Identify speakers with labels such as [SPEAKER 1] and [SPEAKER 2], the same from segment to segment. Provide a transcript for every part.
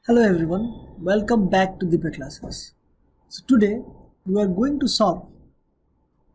[SPEAKER 1] Hello everyone, welcome back to Dibya classes. So today we are going to solve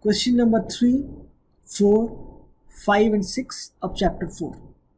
[SPEAKER 1] question number 3, 4, 5 and 6 of chapter 4.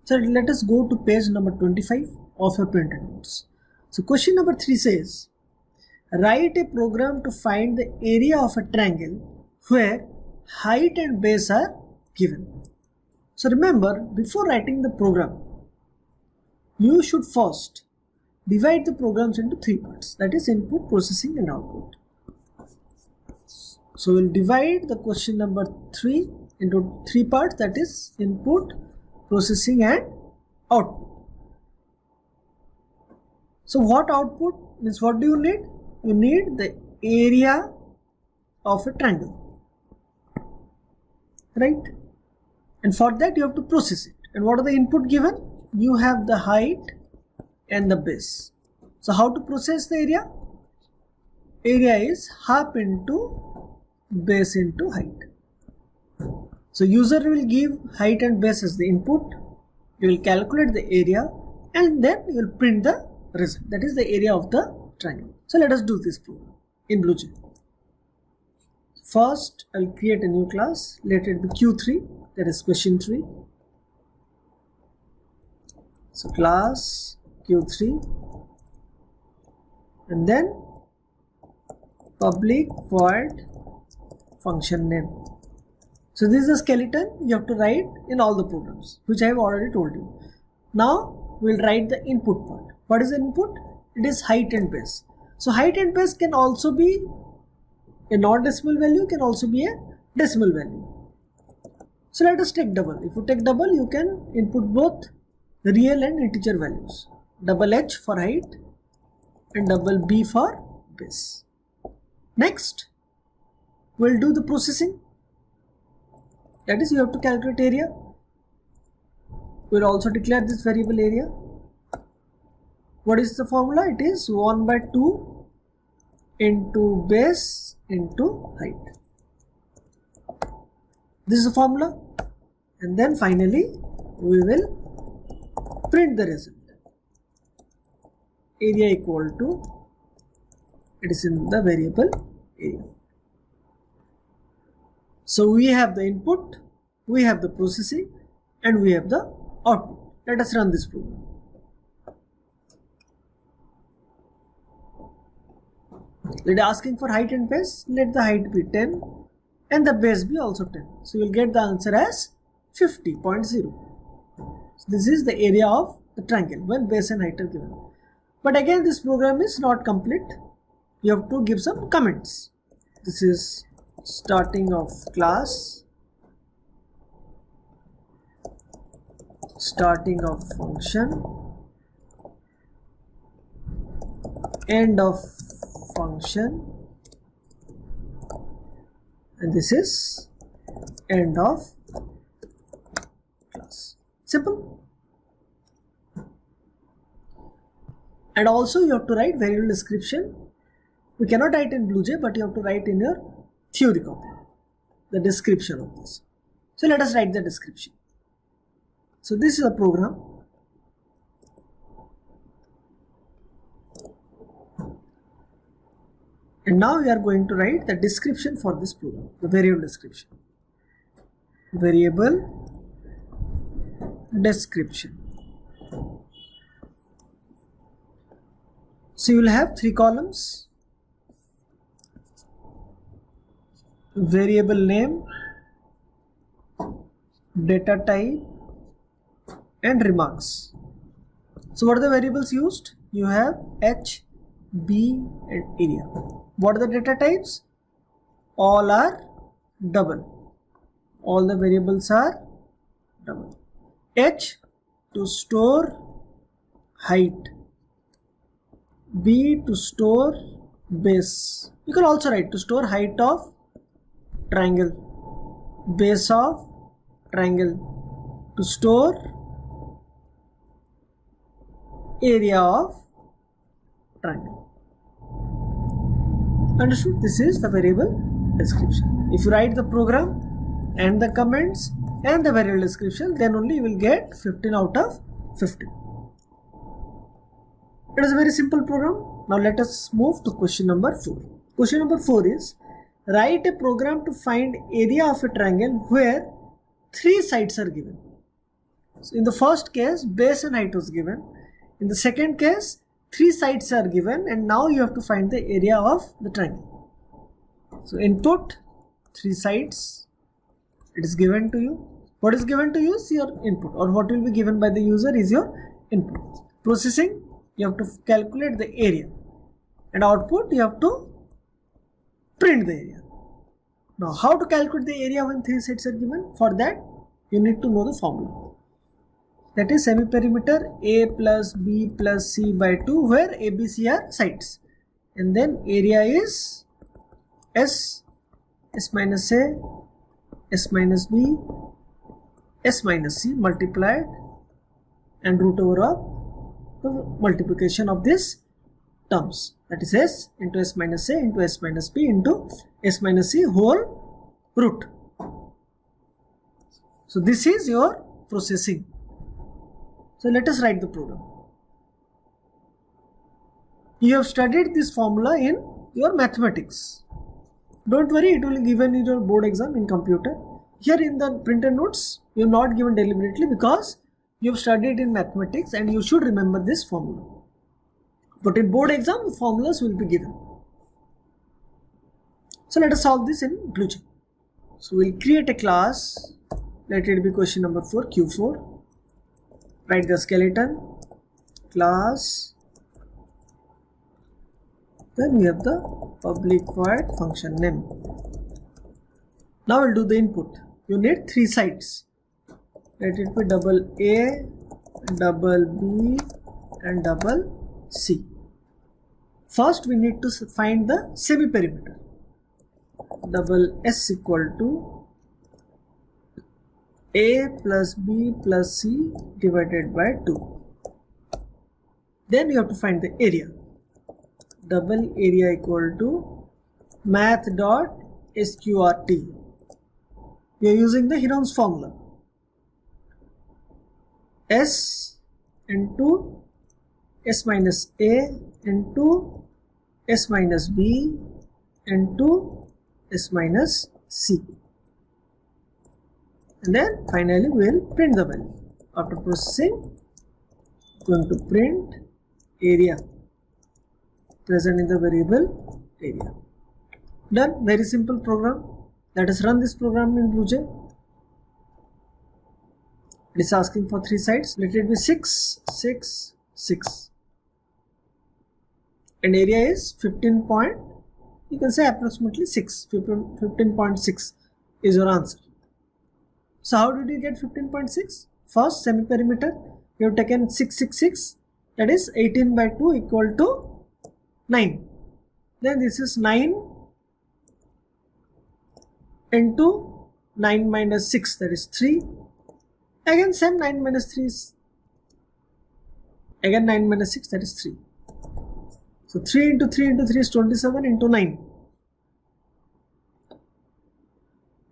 [SPEAKER 1] So let us go to page number 25 of your printed notes. So question number 3 says, write a program to find the area of a triangle where height and base are given. So remember, before writing the program, you should first divide the programs into 3 parts, that is input, processing and output. So we'll divide the question number 3 into 3 parts, that is input, processing and output. So what output means, what do you need? You need the area of a triangle, right? And for that you have to process it. And what are the input given? You have the height and the base. So how to process the area? Area is half into base into height. So user will give height and base as the input. You will calculate the area and then you will print the result. That is the area of the triangle. So let us do this program in BlueJ. First I will create a new class. Let it be Q3, that is question 3. So class Q3 and then public void function name. So this is a skeleton you have to write in all the programs, which I have already told you. Now we will write the input part. What is the input? It is height and base. So height and base can also be a non-decimal value, can also be a decimal value. So let us take double. If you take double, you can input both real and integer values. Double H for height and double B for base. Next, we'll do the processing. That is, you have to calculate area. We'll also declare this variable area. What is the formula? It is 1 by 2 into base into height. This is the formula. And then finally, we will print the result. Area equal to, it is in the variable area. So we have the input, we have the processing and we have the output. Let us run this program. Let asking for height and base. Let the height be 10 and the base be also 10. So you will get the answer as 50.0. So this is the area of the triangle when base and height are given. But again, this program is not complete. You have to give some comments. This is starting of class, starting of function, end of function, and this is end of class. Simple. And also you have to write variable description. We cannot write in BlueJ, but you have to write in your theory copy the description of this. So let us write the description. So this is a program. And now we are going to write the description for this program, the variable description. Variable description. So you will have 3 columns. Variable name, data type and remarks. So what are the variables used? You have H, B and area. What are the data types? All are double. All the variables are double. H to store height, B to store base. You can also write to store height of triangle, base of triangle, to store area of triangle. Understood? This is the variable description. If you write the program and the comments and the variable description, then only you will get 15 out of 15. It is a very simple program. Now let us move to question number 4. Question number 4 is, write a program to find area of a triangle where 3 sides are given. So in the first case, base and height was given. In the second case, 3 sides are given, and now you have to find the area of the triangle. So input, 3 sides, it is given to you. What is given to you is your input, or what will be given by the user is your input. Processing, you have to calculate the area, and output you have to print the area. Now how to calculate the area when 3 sides are given? For that you need to know the formula. That is semi-perimeter A plus B plus C by 2, where A, B, C are sides, and then area is S minus A, S minus B, S minus C multiplied and root over of the multiplication of these terms, that is S into S minus A into S minus B into S minus C whole root. So this is your processing. So let us write the program. You have studied this formula in your mathematics. Don't worry, it will be given in your board exam in computer. Here in the printed notes, you are not given deliberately because you have studied in mathematics and you should remember this formula. But in board exam, the formulas will be given. So let us solve this in BlueGen. So we will create a class. Let it be question number 4, Q4. Write the skeleton, class, then we have the public void function name. Now we'll do the input. You need 3 sides. Let it be double A, double B and double C. First we need to find the semi-perimeter. Double S equal to A plus B plus C divided by 2. Then you have to find the area. Double area equal to math dot sqrt. We are using the Heron's formula. S into S minus A into S minus B into S minus C. And then finally we will print the value. After processing, going to print area present in the variable area. Done. Very simple program. Let us run this program in BlueGen. It is asking for 3 sides. Let it be 6, 6, 6. And area is 15 point, you can say approximately 6, 15.6 is your answer. So how did you get 15.6? First semi-perimeter, you have taken 666, that is 18 by 2 equal to 9. Then this is 9 into 9 minus 6, that is 3. Again same 9 minus 3 is, again 9 minus 6, that is 3. So 3 into 3 into 3 is 27 into 9.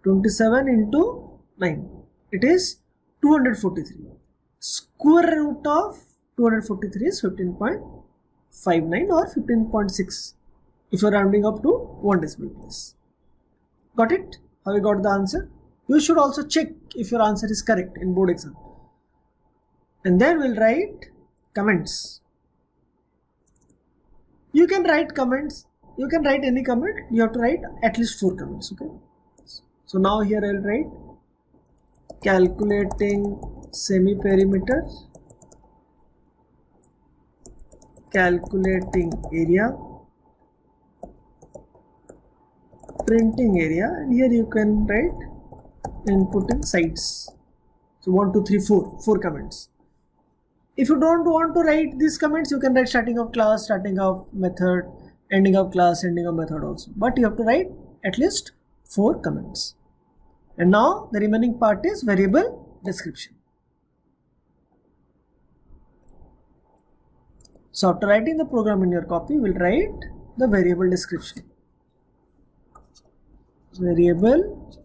[SPEAKER 1] 27 into 9. It is 243. Square root of 243 is 15.59 or 15.6 if you are rounding up to 1 decimal place. Got it? Have you got the answer? You should also check if your answer is correct in board exam. And then we'll write comments. You can write comments. You can write any comment. You have to write at least 4 comments. Okay. So now here I will write calculating semi-perimeter, calculating area, printing area, and here you can write inputting sides. So 1, 2, 3, 4 comments. If you don't want to write these comments, you can write starting of class, starting of method, ending of class, ending of method also. But you have to write at least 4 comments. And now the remaining part is variable description. So after writing the program in your copy, we'll write the variable description. Variable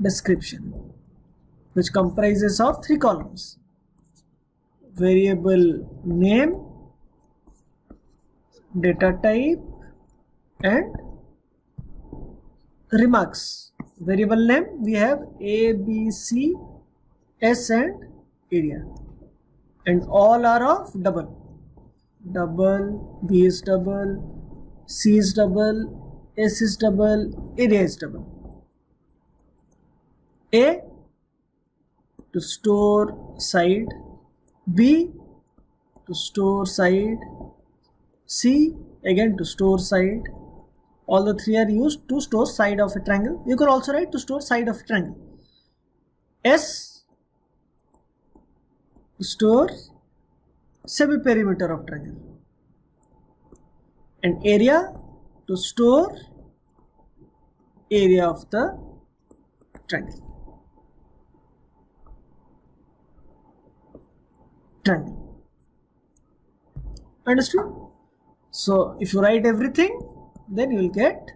[SPEAKER 1] description, which comprises of 3 columns. variable name, data type, and remarks. Variable name we have A, B, C, S and area, and all are of double. B is double, C is double, S is double, area is double. A to store side, B to store side, C again to store side. All the three are used to store side of a triangle. You can also write to store side of a triangle. S to store semi-perimeter of triangle, and area to store area of the triangle. Understood? So if you write everything, then you will get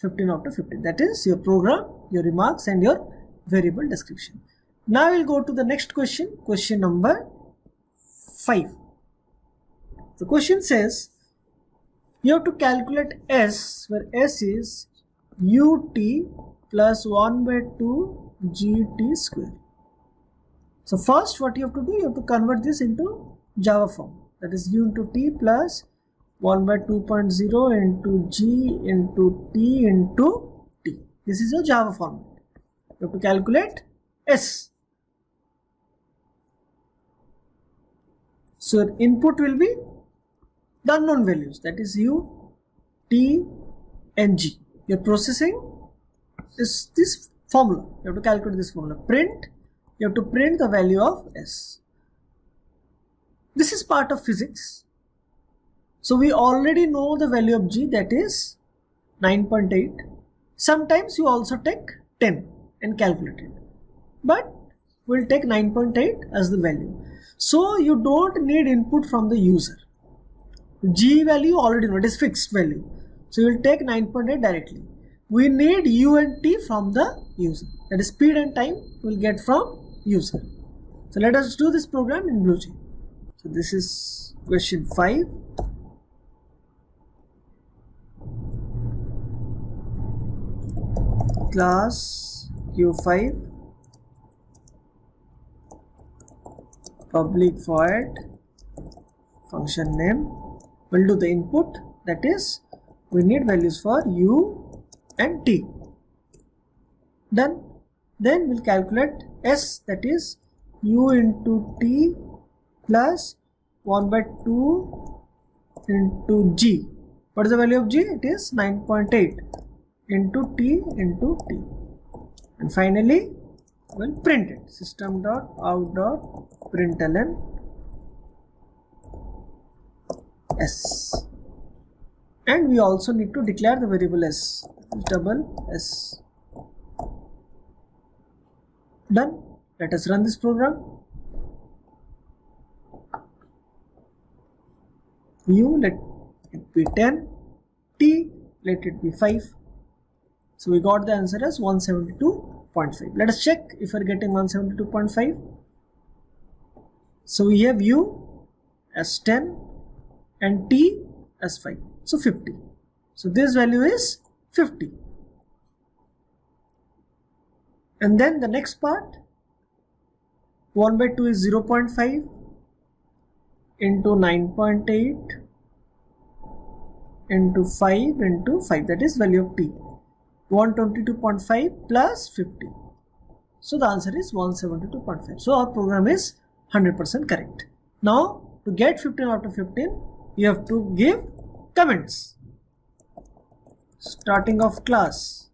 [SPEAKER 1] 15 out of 15. That is your program, your remarks and your variable description. Now we will go to the next question, question number 5. The question says you have to calculate S, where S is ut plus 1 by 2 gt square. So first what you have to do, you have to convert this into Java form. That is u into t plus 1 by 2.0 into g into t into t. This is your Java form. You have to calculate S. So your input will be the unknown values, that is u, t and g. Your processing is this formula. You have to calculate this formula. Print, you have to print the value of S. This is part of physics. So we already know the value of g, that is 9.8. Sometimes you also take 10 and calculate it. But we'll take 9.8 as the value. So you don't need input from the user. G value already know, it is fixed value. So you will take 9.8 directly. We need u and t from the user. That is speed and time we will get from user. So let us do this program in BlueJ. So this is question 5. Class Q5 public void function name. We'll do the input, that is we need values for u and t. Done. Then we'll calculate S, that is u into t plus 1 by 2 into g. What is the value of g? It is 9.8 into t into t. And finally we'll print it. System.out.println S. And we also need to declare the variable S. Double S. Done. Let us run this program. U, let it be 10. T, let it be 5. So we got the answer as 172.5. Let us check if we are getting 172.5. So we have U as 10 and T as 5. So 50. So this value is 50. And then the next part, 1 by 2 is 0.5 into 9.8 into 5 into 5, that is value of T. 122.5 plus 50. So the answer is 172.5. So our program is 100% correct. Now to get 15 out of 15, you have to give comments. Starting of class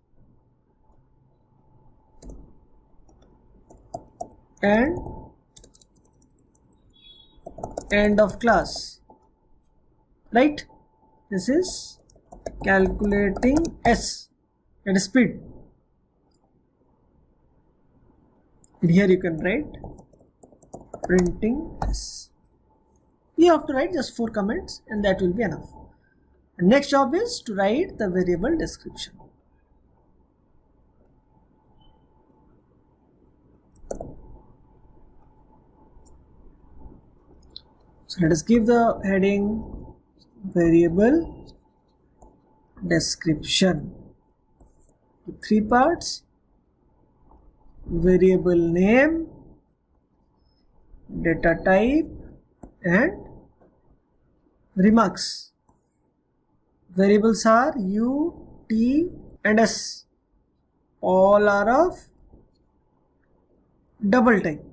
[SPEAKER 1] and end of class, right? This is calculating S and speed. And here you can write printing S. You have to write just 4 comments and that will be enough. The next job is to write the variable description. So let us give the heading variable description. 3 parts: variable name, data type, and remarks. Variables are U, T, and S. All are of double type.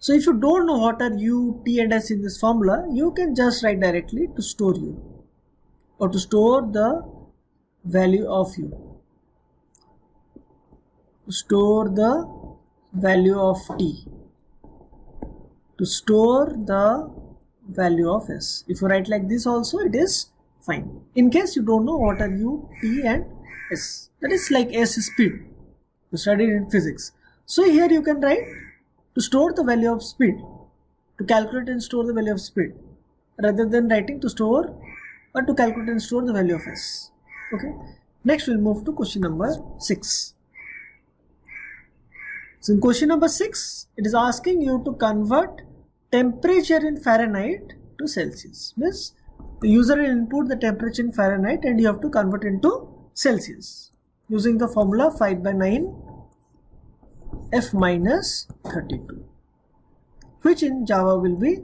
[SPEAKER 1] So if you don't know what are U, T, and S in this formula, you can just write directly to store U or to store the value of U, to store the value of T, to store the value of S. If you write like this also, it is fine. In case you don't know what are U, T, and S, that is like S is speed. You studied in physics. So here you can write to store the value of speed, to calculate and store the value of speed, rather than writing to store or to calculate and store the value of S. Okay. Next we'll move to question number 6. So in question number 6, it is asking you to convert temperature in Fahrenheit to Celsius. Means the user will input the temperature in Fahrenheit and you have to convert into Celsius using the formula 5 by 9 F minus 32, which in Java will be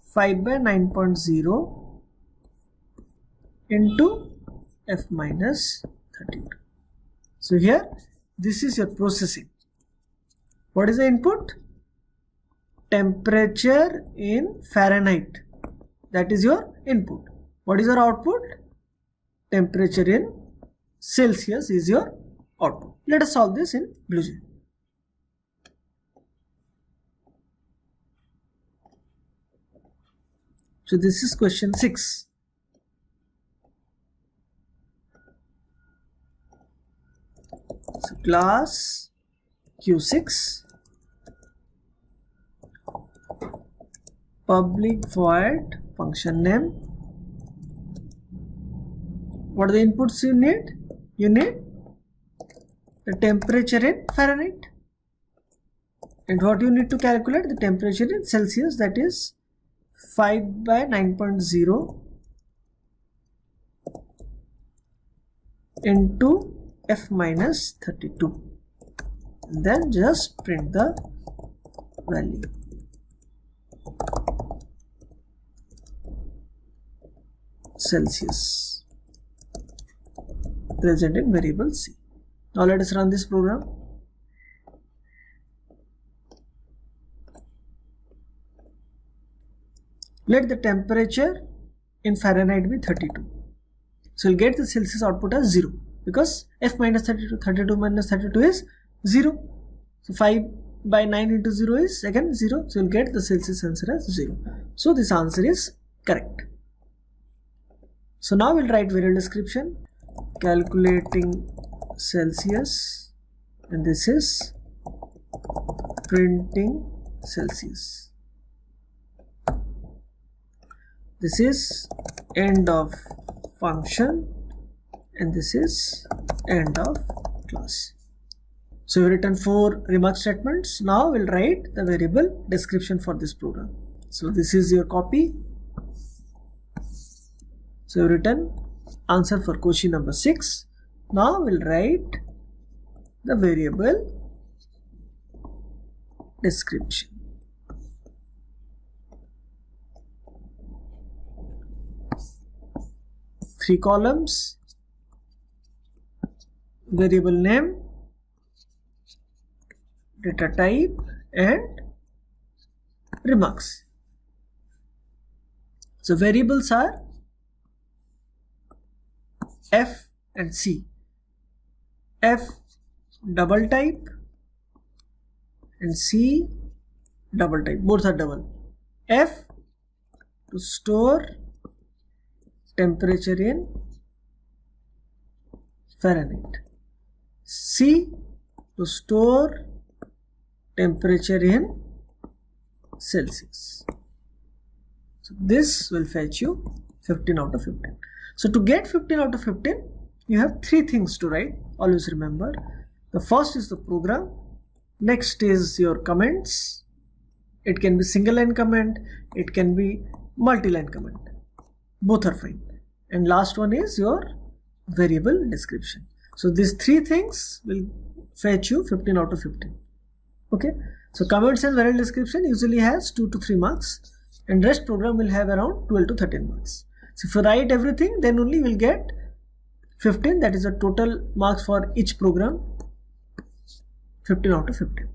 [SPEAKER 1] 5 by 9.0 into F minus 32. So here this is your processing. What is the input? Temperature in Fahrenheit. That is your input. What is your output? Temperature in Celsius is your output. Let us solve this in BlueJ. So this is question 6. So class Q6 public void function name. What are the inputs you need? You need the temperature in Fahrenheit. And what you need to calculate? The temperature in Celsius, that is 5 by 9.0 into F minus 32. And then just print the value. Celsius present in variable C. Now let us run this program. Let the temperature in Fahrenheit be 32. So you'll get the Celsius output as 0 because F minus 32, 32 minus 32 is 0. So 5 by 9 into 0 is again 0. So you'll get the Celsius answer as 0. So this answer is correct. So now we'll write variable description, calculating Celsius, and this is printing Celsius. This is end of function and this is end of class. So we've written 4 remark statements. Now we'll write the variable description for this program. So this is your copy. So we've written answer for question number 6. Now we'll write the variable description. Three columns: variable name, data type, and remarks. So variables are F and C. F double type and C double type. Both are double. F to store temperature in Fahrenheit. C to store temperature in Celsius. So this will fetch you 15 out of 15. So to get 15 out of 15, you have 3 things to write. Always remember. The first is the program. Next is your comments. It can be single line comment, it can be multi-line comment. Both are fine. And last one is your variable description. So these three things will fetch you 15 out of 15. Okay. So comments and variable description usually has 2 to 3 marks, and rest program will have around 12 to 13 marks. So if you write everything, then only will get 15. That is the total marks for each program. 15 out of 15.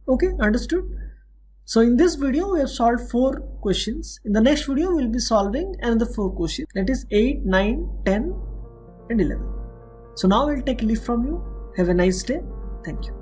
[SPEAKER 1] Okay, understood? So in this video, we have solved 4 questions. In the next video, we will be solving another 4 questions. That is 8, 9, 10 and 11. So now we will take leave from you. Have a nice day. Thank you.